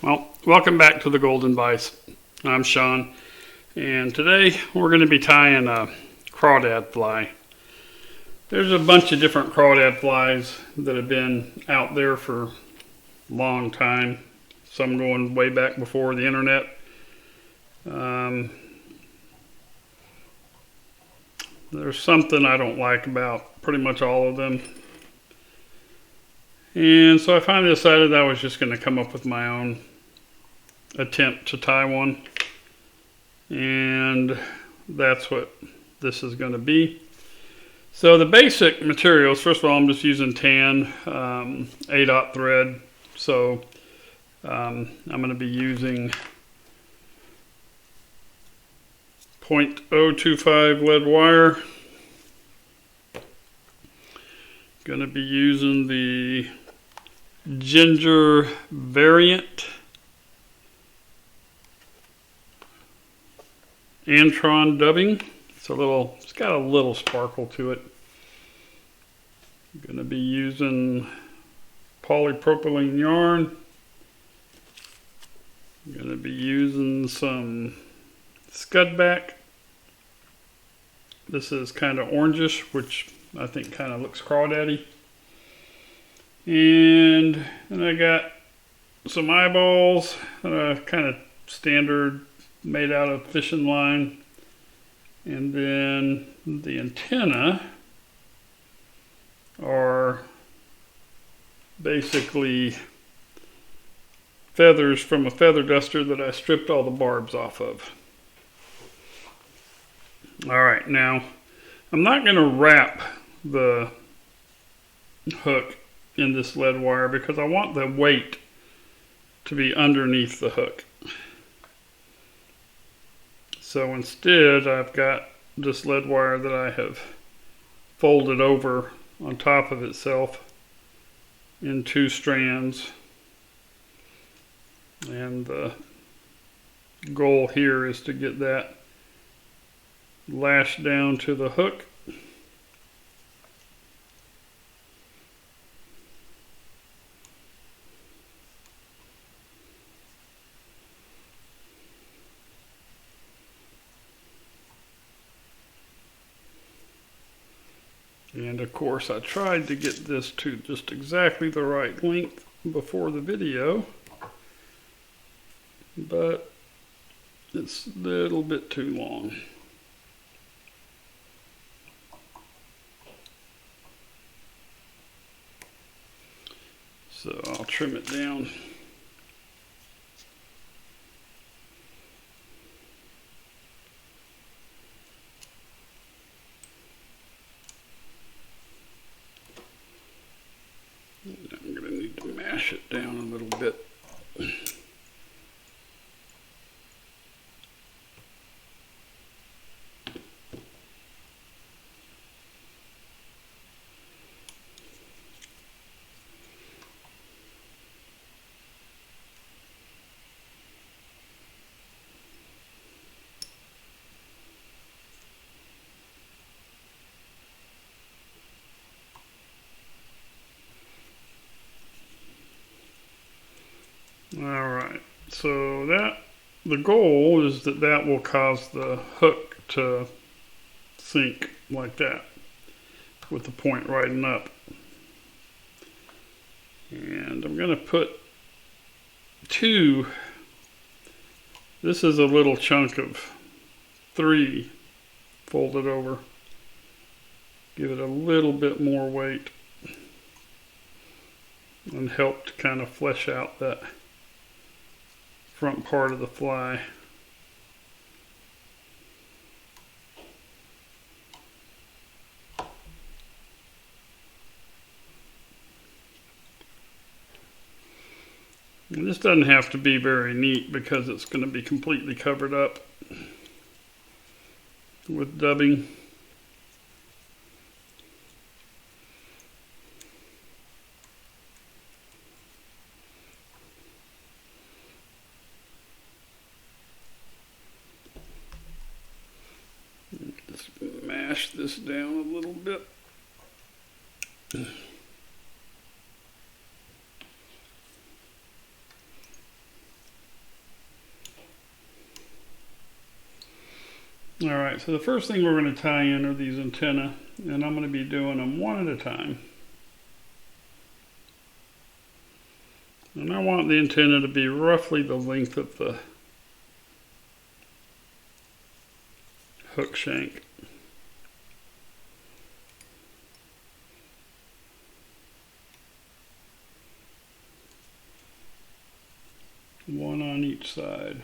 Well, welcome back to the Golden Vice. I'm Sean, and today we're going to be tying a crawdad fly. There's a bunch of different crawdad flies that have been out there for a long time, some going way back before the internet. There's something I don't like about pretty much all of them. And so I finally decided I was just going to come up with my own attempt to tie one. And that's what this is going to be. So the basic materials, first of all, I'm just using tan 8/0 thread. So I'm going to be using 0.025 lead wire. Going to be using the ginger variant Antron dubbing. It's got a little sparkle to it. I'm going to be using polypropylene yarn. I'm going to be using some scudback. This is kind of orangish, which I think kind of looks crawdaddy. And then I got some eyeballs, kind of standard, made out of fishing line. And then the antenna are basically feathers from a feather duster that I stripped all the barbs off of. Alright, now I'm not going to wrap the hook in this lead wire because I want the weight to be underneath the hook. So instead I've got this lead wire that I have folded over on top of itself in 2 strands. And the goal here is to get that lashed down to the hook. And of course I tried to get this to just exactly the right length before the video, but it's a little bit too long. So I'll trim it down. I'm going to need to mash it down a little bit. Alright, so the goal is that will cause the hook to sink like that with the point riding up. And I'm going to put 2, this is a little chunk of 3 folded over. Give it a little bit more weight and help to kind of flesh out that front part of the fly. And this doesn't have to be very neat because it's going to be completely covered up with dubbing. Just mash this down a little bit. Alright, so the first thing we're going to tie in are these antennae, and I'm going to be doing them one at a time. And I want the antenna to be roughly the length of the hook shank. One on each side.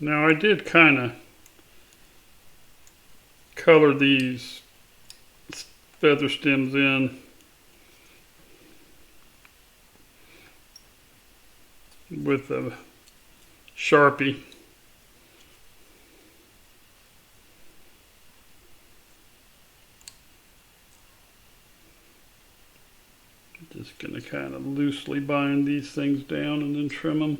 Now I did kind of color these feather stems in with a Sharpie. Just going to kind of loosely bind these things down and then trim them.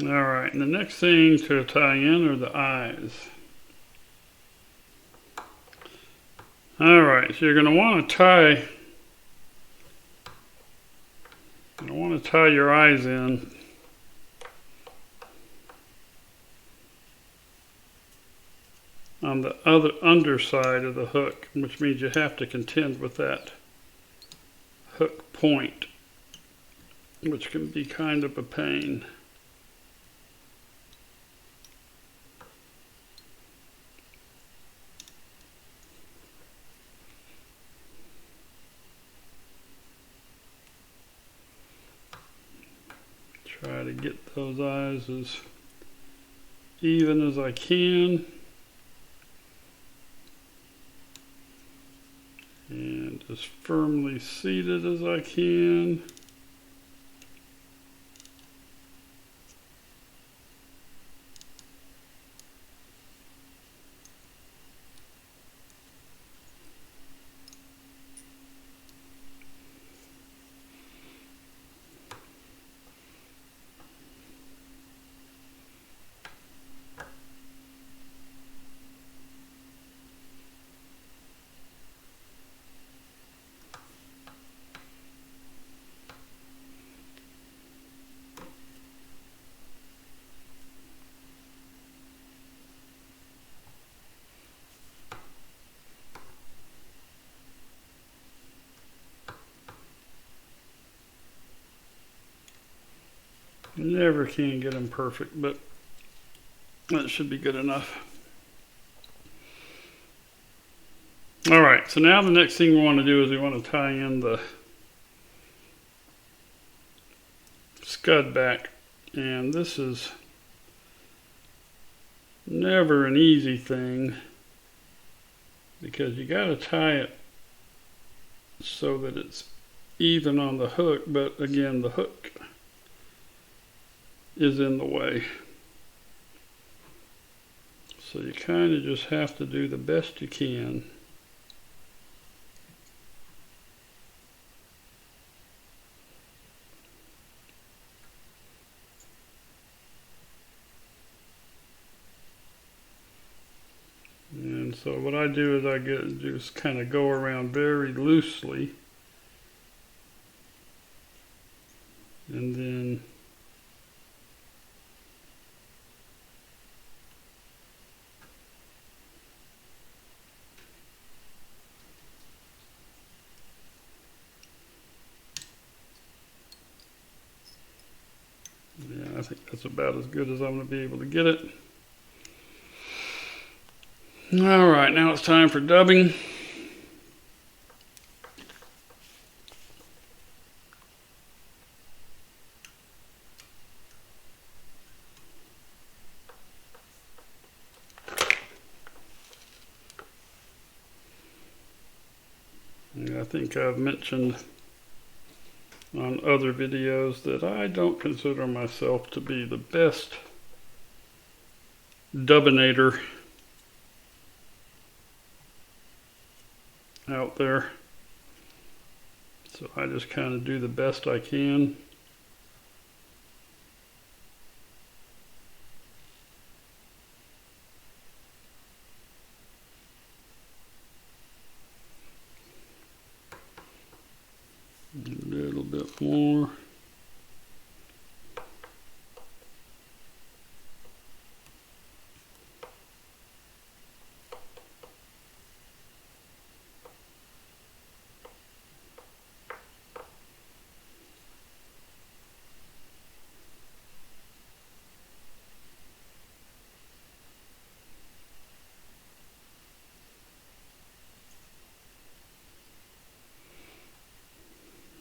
Alright, and the next thing to tie in are the eyes. Alright, so you're going to want to tie your eyes in on the other underside of the hook, which means you have to contend with that hook point, which can be kind of a pain. Try to get those eyes as even as I can. And as firmly seated as I can. Never can get them perfect, but that should be good enough. Alright, so now the next thing we want to do is we want to tie in the scud back. And this is never an easy thing because you got to tie it so that it's even on the hook, but again, the hook is in the way. So you kind of just have to do the best you can. And so what I do is I just kind of go around very loosely, and then I think that's about as good as I'm going to be able to get it. Alright, now it's time for dubbing. I think I've mentioned on other videos that I don't consider myself to be the best dubbinator out there. So I just kind of do the best I can. A little bit more.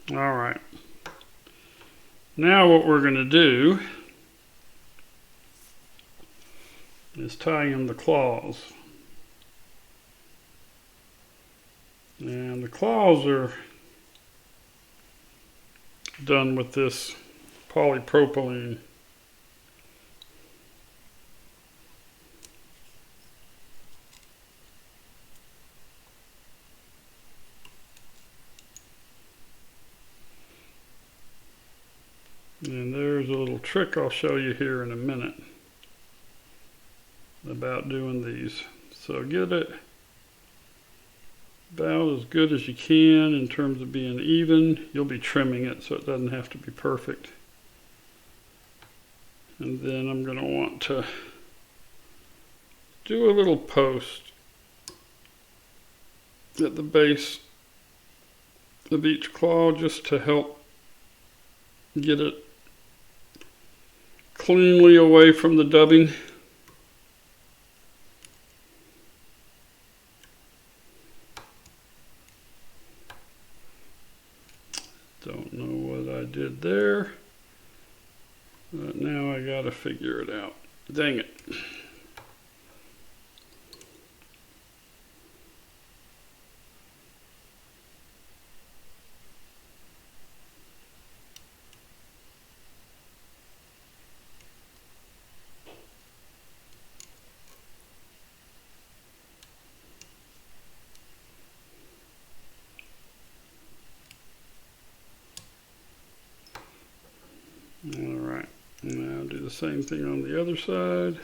All right. Now what we're going to do is tie in the claws. And the claws are done with this polypropylene. And there's a little trick I'll show you here in a minute about doing these. So get it about as good as you can in terms of being even. You'll be trimming it so it doesn't have to be perfect. And then I'm going to want to do a little post at the base of each claw just to help get it cleanly away from the dubbing. Don't know what I did there, but now I gotta figure it out. Dang it. Alright, now do the same thing on the other side.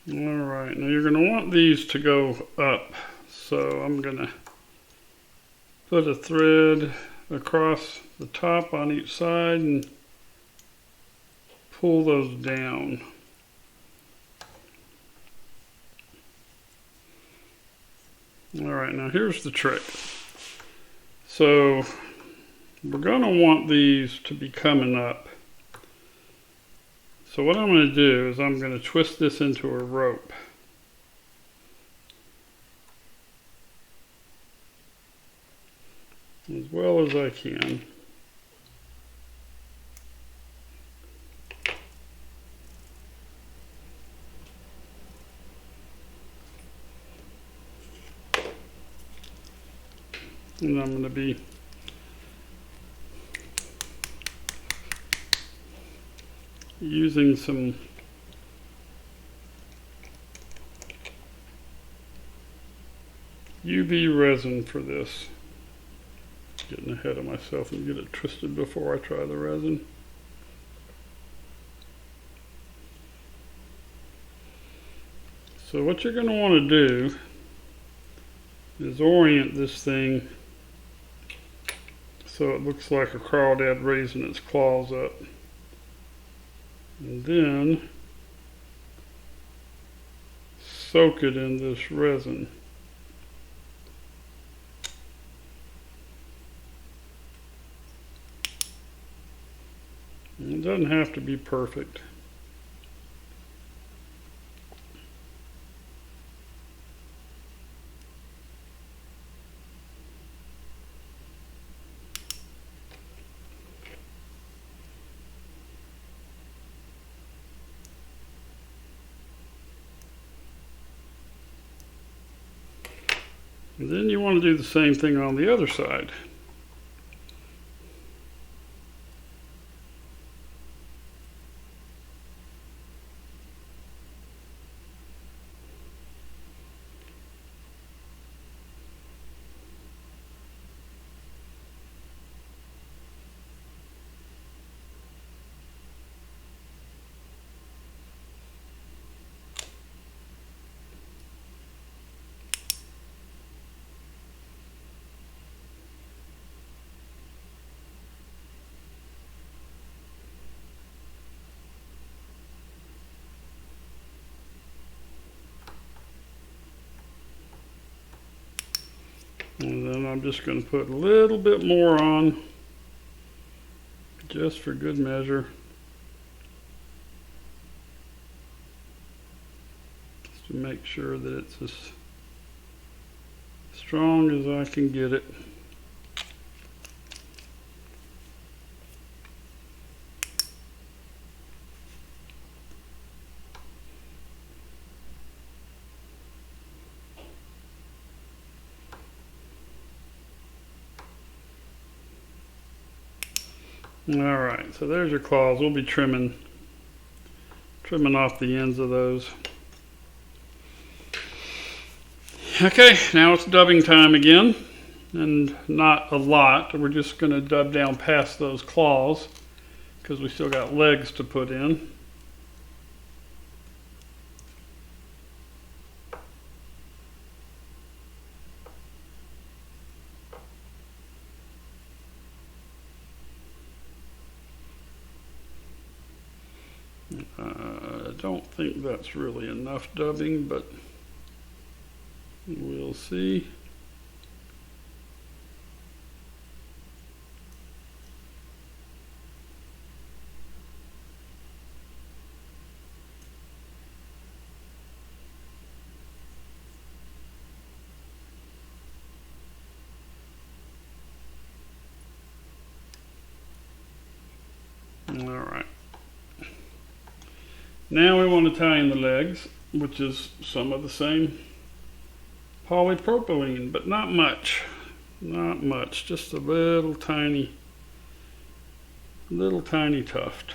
Alright, now you're going to want these to go up. So I'm going to put a thread across the top on each side and pull those down. Alright, now here's the trick. So we're going to want these to be coming up. So what I'm going to do is I'm going to twist this into a rope. As well as I can. And I'm going to be using some UV resin for this. Getting ahead of myself and get it twisted before I try the resin. So what you're going to want to do is orient this thing so it looks like a crawdad raising its claws up. And then soak it in this resin. And it doesn't have to be perfect. And then you want to do the same thing on the other side. And then I'm just going to put a little bit more on, just for good measure. Just to make sure that it's as strong as I can get it. Alright, so there's your claws. We'll be trimming off the ends of those. Okay, now it's dubbing time again, and not a lot. We're just going to dub down past those claws because we still got legs to put in. I don't think that's really enough dubbing, but we'll see. All right. Now we want to tie in the legs, which is some of the same polypropylene, but not much. Not much, just a little tiny tuft.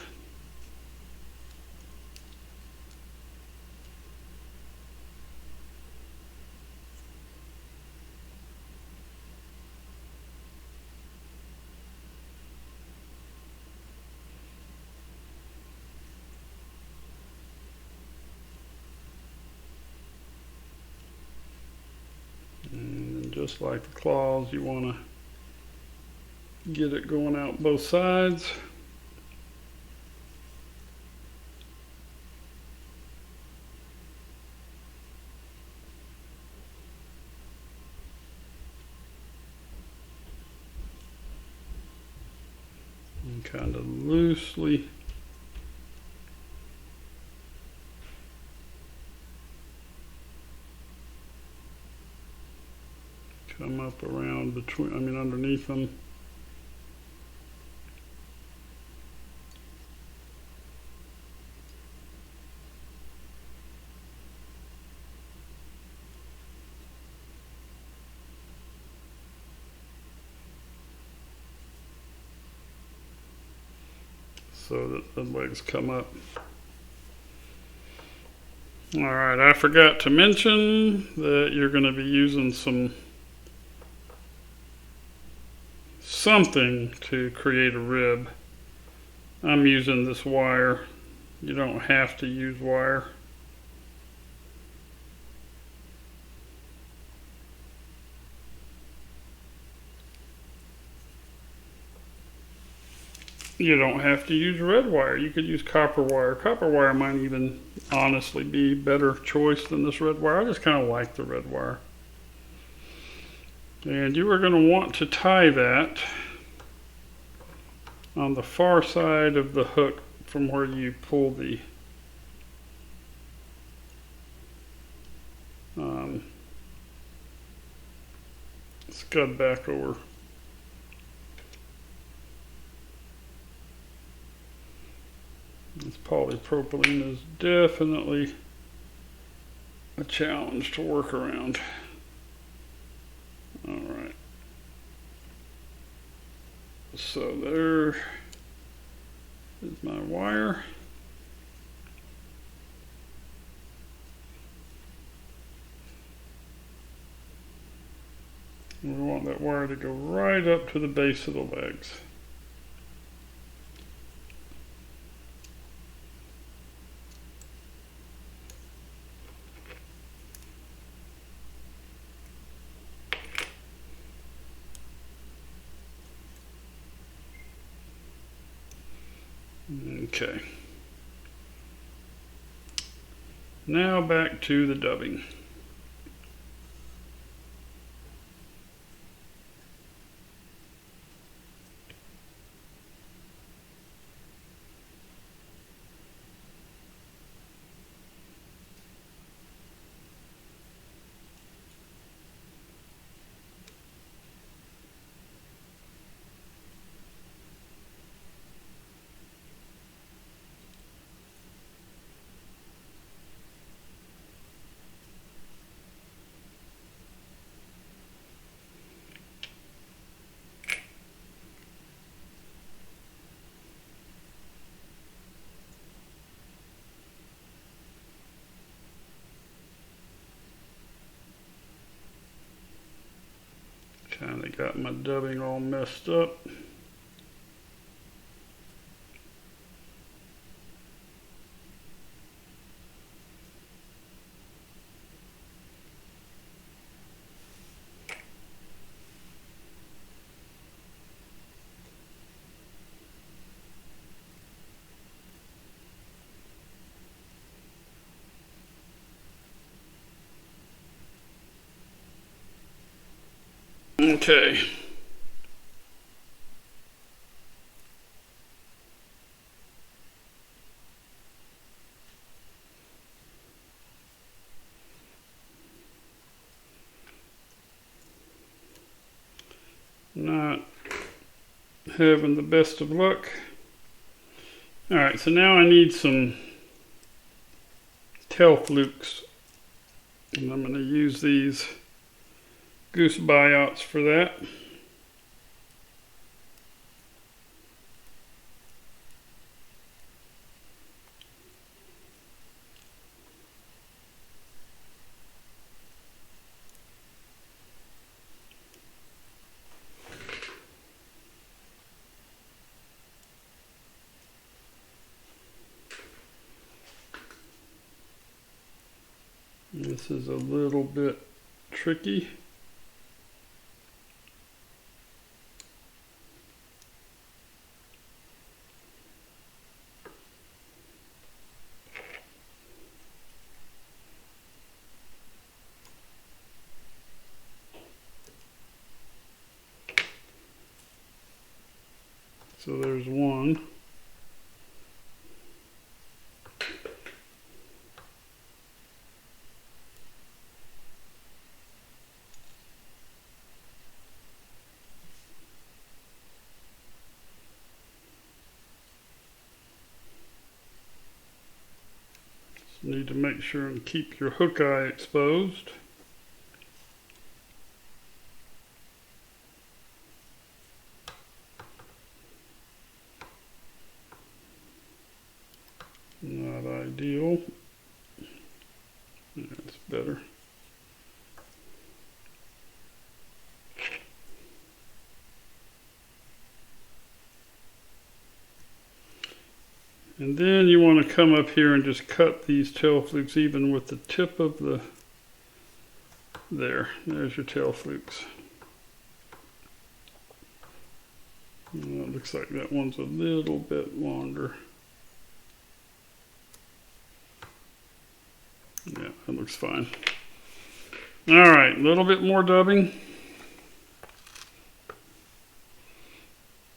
Just like the claws, you want to get it going out both sides. And kind of loosely come up around between, underneath them. So that the legs come up. All right, I forgot to mention that you're going to be using something to create a rib. I'm using this wire. You don't have to use wire. You don't have to use red wire. You could use copper wire. Copper wire might even honestly be a better choice than this red wire. I just kind of like the red wire. And you are going to want to tie that on the far side of the hook from where you pull the scud back over. This polypropylene is definitely a challenge to work around. So there is my wire. We want that wire to go right up to the base of the legs. Okay. Now back to the dubbing. Kind of got my dubbing all messed up. Okay. Not having the best of luck. Alright, so now I need some tail flukes. And I'm going to use these goose buyouts for that. This is a little bit tricky. So there's one. Need to make sure and keep your hook eye exposed. Not ideal. That's better. And then you want to come up here and just cut these tail flukes even with the tip of the, there's your tail flukes. Well, it looks like that one's a little bit longer. Yeah, that looks fine. All right, a little bit more dubbing.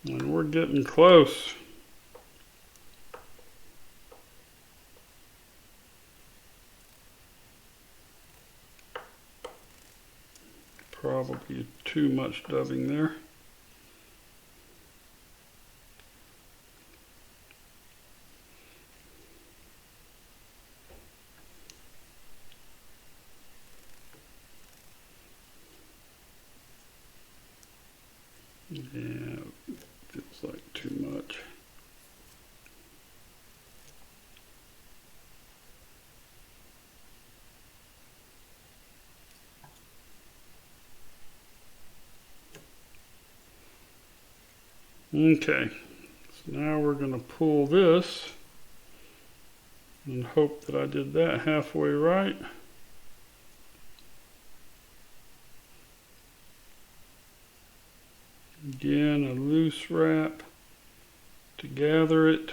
And we're getting close. Probably too much dubbing there. Yeah, Feels like too much. Okay, so now we're going to pull this and hope that I did that halfway right. Again, a loose wrap to gather it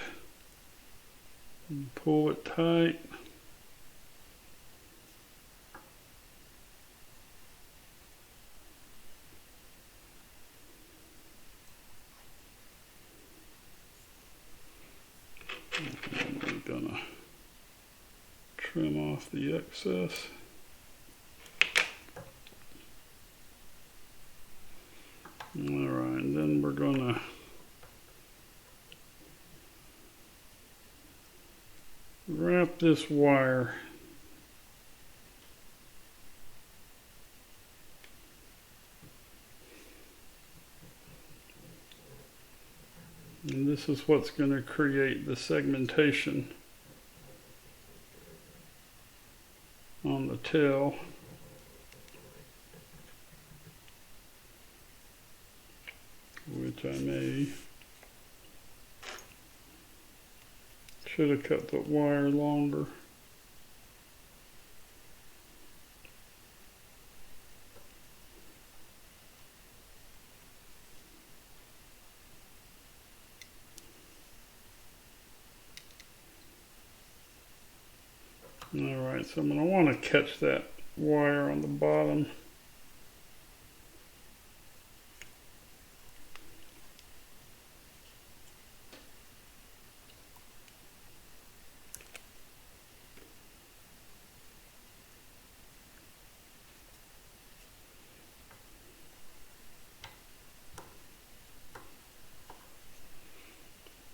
and pull it tight. And we're gonna trim off the excess. Alright, and then we're gonna wrap this wire and this is what's going to create the segmentation on the tail. Which I should have cut the wire longer. Alright, so I'm going to want to catch that wire on the bottom.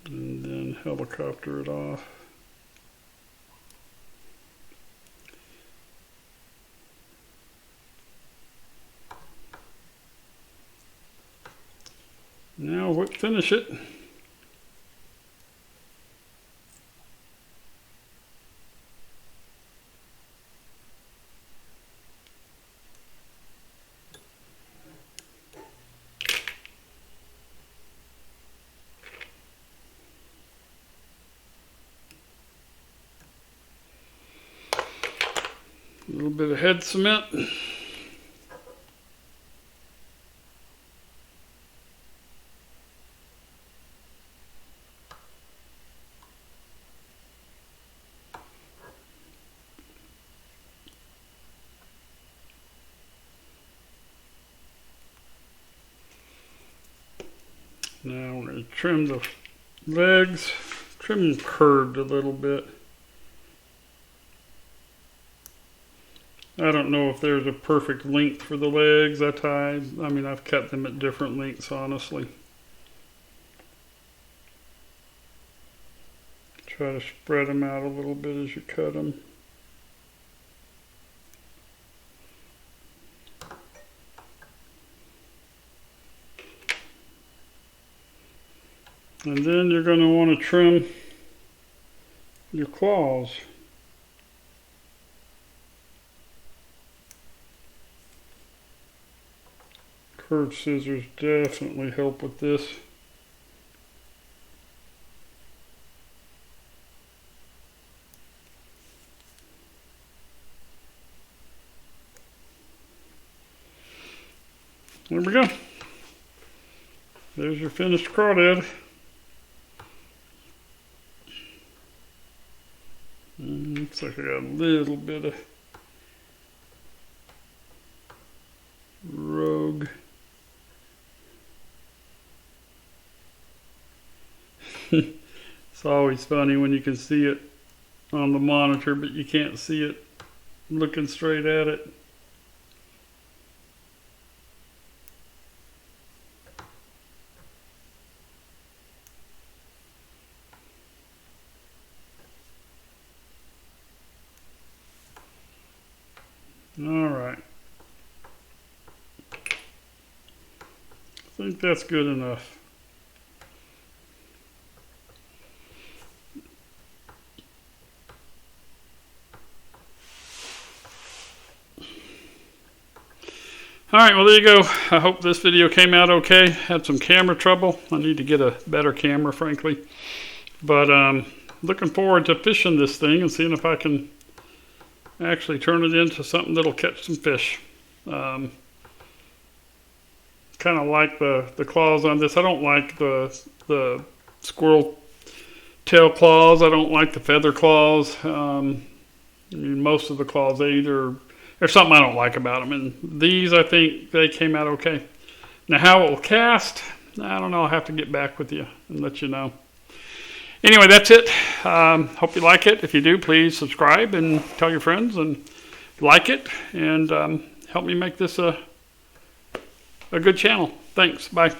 And then helicopter it off. Now we'll finish it. A little bit of head cement. Now we're going to trim the legs, trim them curved a little bit. I don't know if there's a perfect length for the legs I tied. I mean, I've cut them at different lengths, honestly. Try to spread them out a little bit as you cut them. And then you're going to want to trim your claws. Curved scissors definitely help with this. There we go. There's your finished crawdad. Looks like I got a little bit of rogue. It's always funny when you can see it on the monitor, but you can't see it looking straight at it. All right. I think that's good enough. Alright, well there you go. I hope this video came out okay. Had some camera trouble. I need to get a better camera, frankly. But looking forward to fishing this thing and seeing if I can actually turn it into something that'll catch some fish. Kind of like the claws on this. I don't like the squirrel tail claws. I don't like the feather claws. Most of the claws, there's something I don't like about them. And these, I think they came out okay. Now how it will cast, I don't know. I'll have to get back with you and let you know. Anyway, that's it. Hope you like it. If you do, please subscribe and tell your friends and like it. And help me make this a good channel. Thanks. Bye.